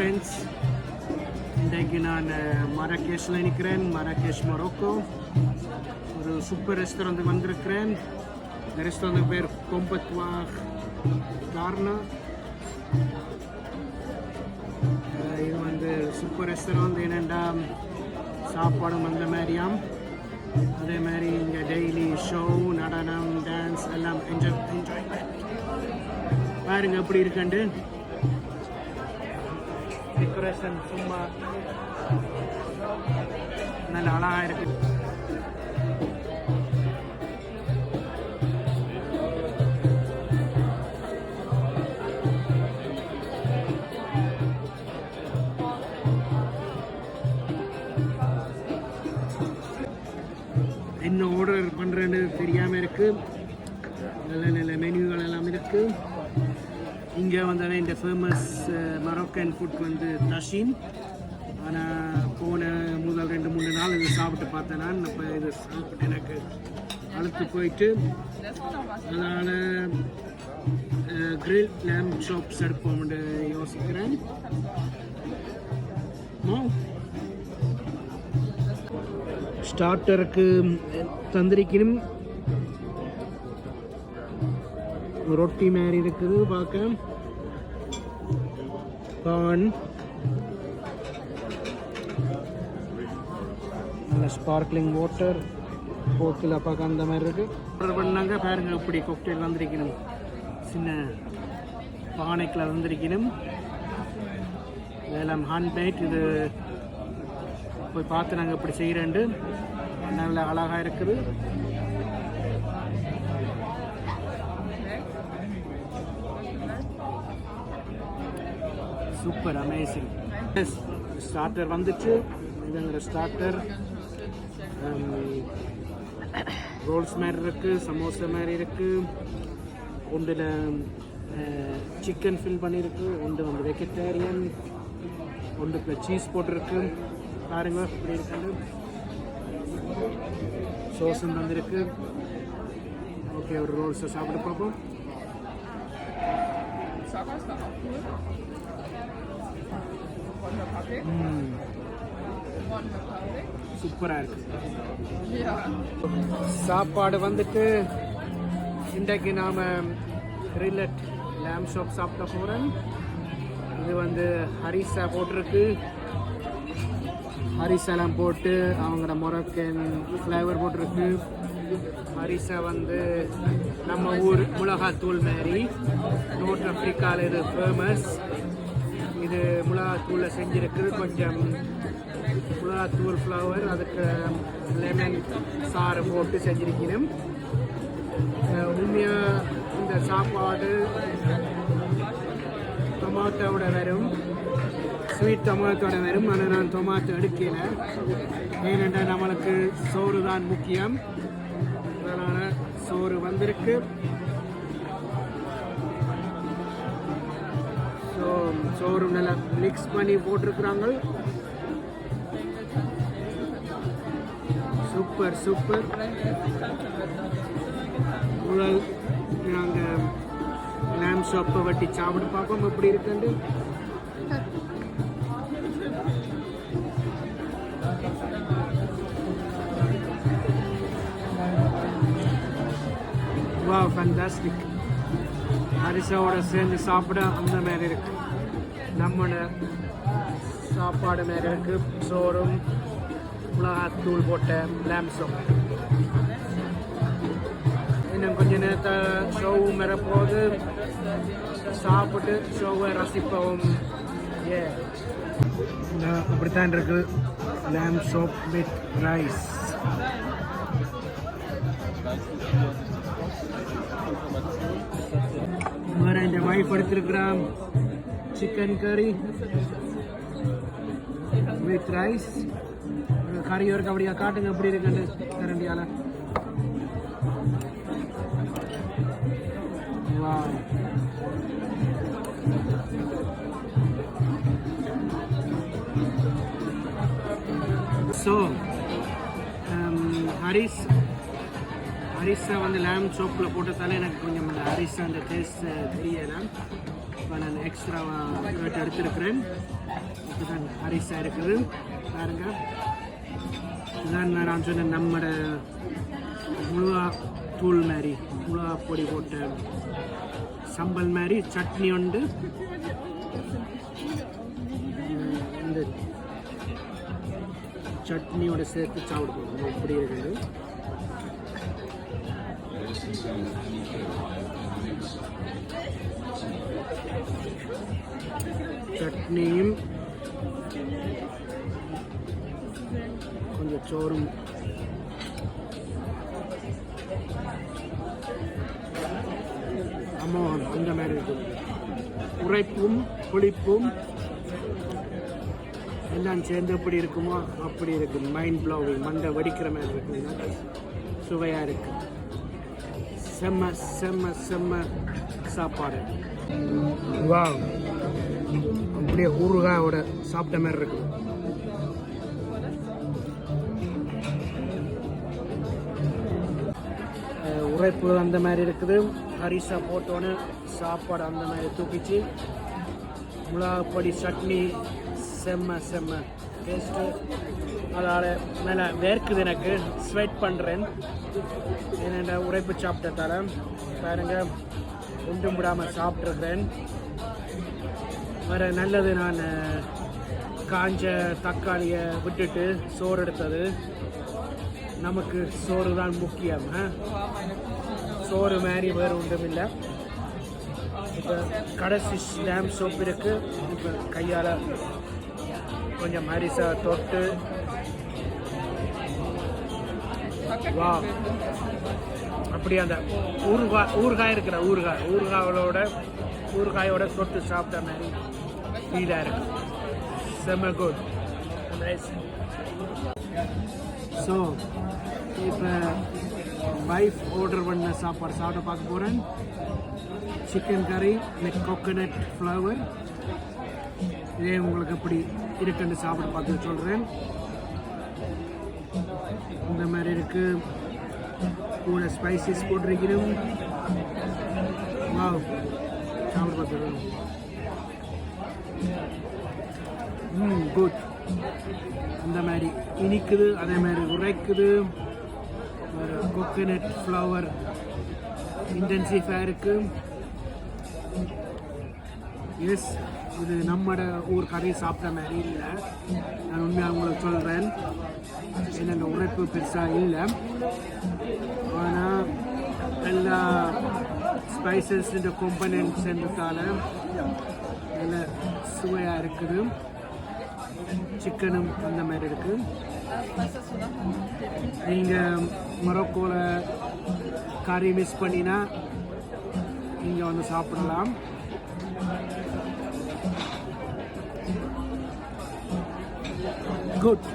Friends, இன்றைக்கு நான் மரகேஷில் நிற்கிறேன். மரகேஷ் மொரோக்கோ. ஒரு சூப்பர் ரெஸ்டாரண்ட்டுக்கு வந்திருக்கிறேன். இந்த ரெஸ்டாரண்ட் பேர் கொம்பத்வார் கார்னா. இது வந்து சூப்பர் ரெஸ்டாரண்ட். ஏனெண்டா சாப்பாடும் அந்த மாதிரியாம். அதே மாதிரி இங்கே டெய்லி ஷோ, நடனம், டான்ஸ் எல்லாம் என்ஜாய்மெண்ட். பாருங்க எப்படி இருக்குண்டு. டெக்கரேஷன் சும்மா நல்ல அழகாக இருக்கு. என்ன ஆர்டர் பண்ணுறேன்னு தெரியாமல் இருக்குது. நல்ல நல்ல மெனுகள் எல்லாம் இருக்குது. இங்கே வந்தாலே இந்த ஃபேமஸ் மரோக்கன் ஃபுட் வந்து தஷீன். ஆனால் போன முதல் 2-3 நாள் இது சாப்பிட்டு பார்த்தேன் நான். அப்போ இது சாப்பிட்டு எனக்கு அழுத்து போயிட்டு அதனால் கிரில் லேம் சாப்ஸ் எடுப்போம்னு யோசிக்கிறேன். ஸ்டார்டருக்கு தந்திரிக்கணும். ரொட்டி மாதிரி இருக்குது பார்க்க. பான், நல்ல ஸ்பார்க்லிங் வாட்டர், போக்கில் பார்க்க அந்த மாதிரி இருக்குது. ஆர்டர் பண்ணாங்க. பாருங்க இப்படி கொக்டெயில் வந்திருக்கணும். சின்ன பானைக்கில் வந்திருக்கணும். இதெல்லாம் ஹேண்ட்மேட். இது போய் பார்த்து நாங்கள் இப்படி செய்கிறேன்ட்டு. நல்ல அழகாக இருக்குது. Super amazing. ஸ்டார்டர் வந்துச்சு. இதுங்கிற ஸ்டார்டர் ரோல்ஸ் மாதிரி இருக்குது, சமோசா மாதிரி இருக்குது. ஒன்றில் சிக்கன் ஃபில் பண்ணியிருக்கு, ஒன்று வந்து வெஜிடேரியன், ஒன்றுக்கு சீஸ் போட்டிருக்கு. பாருங்க இப்படி இருக்குது. சோஸும் வந்துருக்கு. ஓகே, ஒரு ரோல்ஸை சாப்பிட்டு பார்ப்போம். சூப்பராக இருக்கு. சாப்பாடு வந்துட்டு இன்றைக்கு நாம் ரில்லட் லேம் ஷாப் சாப்பிட போகிறேன். இது வந்து ஹரிசா போட்டிருக்கு. ஹரிசாலாம் போட்டு அவங்களோட மொரோக்கன் ஃப்ளேவர் போட்டிருக்கு. ஹரிசா வந்து நம்ம ஊர் மிளகாத்தூள் மாதிரி. நோர்த் ஆஃப்ரிக்காவில் இது ஃபேமஸ். இது மிளகாத்தூளில் செஞ்சுருக்கு. கொஞ்சம் மிளகாத்தூள் ஃப்ளவர், அதுக்கு லெமன் சாறு போட்டு செஞ்சிருக்கணும். உண்மையாக இந்த சாப்பாடு டொமாட்டோவோட வரும், ஸ்வீட் டொமாட்டோட வரும். ஆனால் நான் டொமாட்டோ எடுக்கல. ஏனென்றால் நம்மளுக்கு சோறு தான் முக்கியம். அதனால் சோறு வந்திருக்கு. சோறு நல்லா மிக்ஸ் பண்ணி போட்டிருக்கிறாங்க. Super super. முதல் நாங்கள் லேம் ஷாப்பை வட்டி சாப்பிட்டு பார்ப்போம் எப்படி இருக்குண்டு. வா, ஃபேண்டாஸ்டிக். அரிசாவோட சேர்ந்து சாப்பிட அந்த மாதிரி இருக்கு. நம்மளோட சாப்பாடு மாதிரி இருக்கு. சோறும் மிளகாத்தூள் போட்ட லேம் ஷாப். இன்னும் கொஞ்ச நேரத்தை ஷோவும் வரப்போது. சாப்பிட்டு ஷோவை ரசிப்போம். அப்படித்தான் இருக்கு லேம் ஷாப் வித் ரைஸ். வேற இந்த வைஃப் எடுத்திருக்கிறான் சிக்கன் கறி வித் ரைஸ். கறி ஒரு அப்படியா காட்டுங்க எப்படி இருக்குன்னு கரண்டியால. வா, ஸோ ஹரிசா வந்து லேம் சோப்பில் போட்டதால எனக்கு கொஞ்சம் அந்த ஹரிசா அந்த டேஸ்ட் தெரியலை. இப்போ நான் எக்ஸ்ட்ராவாக கேட்டு எடுத்துருக்கிறேன். இதுதான் ஹரிசா இருக்குது பாருங்க. இதுதான் நான் சொன்ன நம்மட முழுவா தூள் மாதிரி மிளகா பொடி போட்ட சம்பல் மாதிரி சட்னி உண்டு. இந்த சட்னியோட சேர்த்து சாப்பிடுவோம். அப்படி இருக்குது. சட்னியும் கொஞ்சம் சோறும் அம்மா அந்த மாதிரி இருக்குது. உரைப்பும் புளிப்பும் எல்லாம் சேர்ந்து எப்படி இருக்குமோ அப்படி இருக்குது. மைண்ட் ப்ளோவிங், மண்டை வடிக்கிற மாதிரி இருக்குதுன்னா சுவையாக இருக்குது. செம்ம செம்ம செம்ம சாப்பாடு. வா, அப்படியே ஊறுகாயோட சாப்பிட்ட மாதிரி இருக்குது. உரைப்பு அந்த மாதிரி இருக்குது. ஹரிசா போட்டோன்னு சாப்பாடு அந்த மாதிரி தூக்கிச்சு. மிளகாப்பொடி சட்னி செம்ம செம்ம டேஸ்ட்டு. அதனால் மேலே வேர்க்குது, எனக்கு ஸ்வெட் பண்ணுறேன். என்னென்ன உரைப்பு சாப்பிட்டதால பாருங்க ஒன்றும் விடாமல் சாப்பிட்ருக்கிறேன். வேறு நல்லது, நான் காஞ்ச தக்காளியை விட்டுட்டு சோறு எடுத்தது. நமக்கு சோறு தான் முக்கியம். சோறு மாதிரி வேறு ஒன்றும் இல்லை. இப்போ கடைசி லேம் சோப் இருக்குது. இப்போ கையால் கொஞ்சம் ஹரிசா தொட்டு வா, அப்படி அந்த ஊறுகாய் இருக்கிற ஊறுகாயோட தொட்டு சாப்பிட்ட மாதிரி ஃபீலாக இருக்கு. செம்ம குட். ஸோ இப்போ வைஃப் ஆர்டர் பண்ண சாப்பாடு சாப்பிட பார்க்க போகிறேன். சிக்கன் கறி வித் கோகோனட் ஃப்ளவர். இதே உங்களுக்கு எப்படி இருக்குன்னு சாப்பிட பார்த்து சொல்கிறேன். இந்த மாதிரி இருக்குது. கூட ஸ்பைசஸ் போட்டிருக்கிறோம். வாவ், சாப்பிட பார்த்துருக்கோம். குட். அந்த மாதிரி இனிக்குது, அதே மாதிரி உரைக்குது. ஒரு கோகோனட் ஃப்ளவர் இன்டென்சிஃபாக இருக்குது. எஸ், இது நம்மட ஊர் கடையை சாப்பிட்ட மாதிரி இல்லை. நான் உண்மையாக உங்களுக்கு சொல்கிறேன். என்னென்ன உரைப்பு பெருசாக இல்லை, ஆனால் எல்லா ஸ்பைசஸ் இந்த காம்பனன்ட்ஸ் என்றதால நல்ல சுவையாக இருக்குது. சிக்கனும் அந்த மாதிரி இருக்குது. நீங்கள் மொரோக்கோவில் கறி மிஸ் பண்ணினா இங்கே வந்து சாப்பிடலாம். குட்.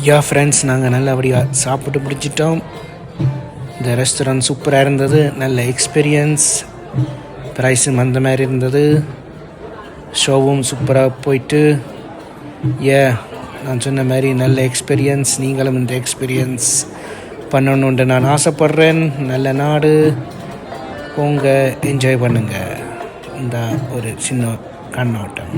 யா ஃப்ரெண்ட்ஸ், நாங்கள் நல்லபடியாக சாப்பிட்டு முடிச்சிட்டோம். இந்த ரெஸ்டாரண்ட் சூப்பராக இருந்தது, நல்ல எக்ஸ்பீரியன்ஸ், ப்ரைஸும் அந்த மாதிரி இருந்தது, ஷோவும் சூப்பராக போயிட்டு. நான் சொன்ன மாதிரி நல்ல எக்ஸ்பீரியன்ஸ். நீங்களும் இந்த எக்ஸ்பீரியன்ஸ் பண்ணணுன்ட்டு நான் ஆசைப்பட்றேன். நல்ல நாடு, போங்க, என்ஜாய் பண்ணுங்கள். இந்த ஒரு சின்ன கண்ணோட்டம்.